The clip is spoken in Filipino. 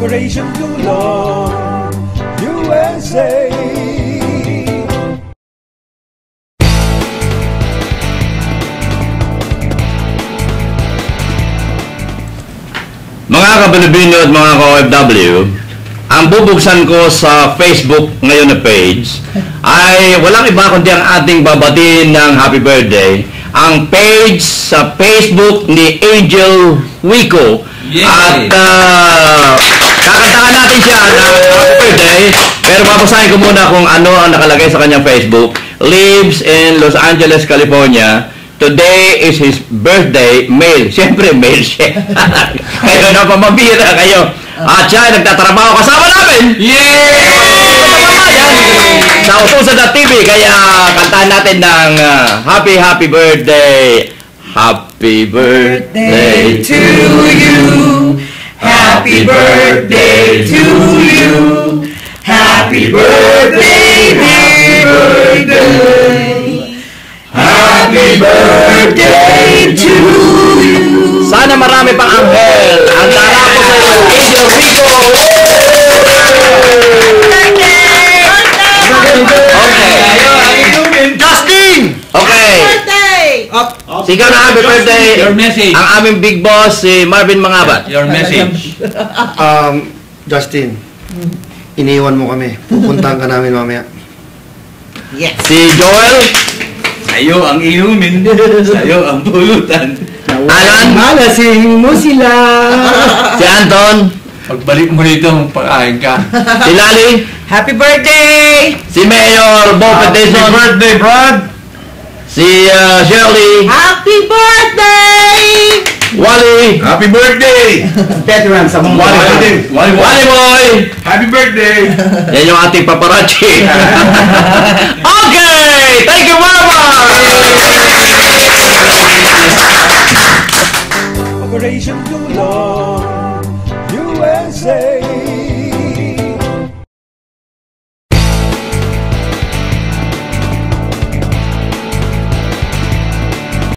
Operation Tulong USA. Mga ka-Pilipino at mga ka-OFW, ang bubuksan ko sa Facebook ngayon na page ay walang iba kundi ang ating babatiin ng happy birthday. Ang page sa Facebook ni Angel Wico. At kakantahan natin siya ng happy birthday. Pero babasahin ko muna kung ano ang nakalagay sa kanyang Facebook. Lives in Los Angeles, California. Today is his birthday. Male. Siyempre, male siya. Kayo na pamabira kayo. At siya ay nagtatrabaho kasama namin. Yay! Sa Utusan.tv. Kaya kantahan natin ng happy birthday. Happy birthday to you. Happy birthday to you. Happy birthday, happy birthday. Happy birthday to you. Sana marami pang anghel ang darako sa iyo, Angel Wico. Okay. Justin! Okay. Sigaw na happy birthday. Your message. Ang aming big boss, si Marvin Mangabat. Your message. Justin, iniwan mo kami. Pupuntahan ka namin mamaya. Yes. Si Joel. Sa'yo ang inumin, sa'yo ang pulutan. Alan. Malasing mo sila. Si Anton. Pagbalik mo dito, pakain ka. Si Lali. Happy birthday! Si Mayor Bo Peteson. Happy birthday, Brad! Si Shirley. Happy birthday! Wally. Happy birthday! Veteran sa mga Wally Boy. Happy birthday! Yan yung ating paparazzi. Okay! Thank you very much! Operation Tulong USA.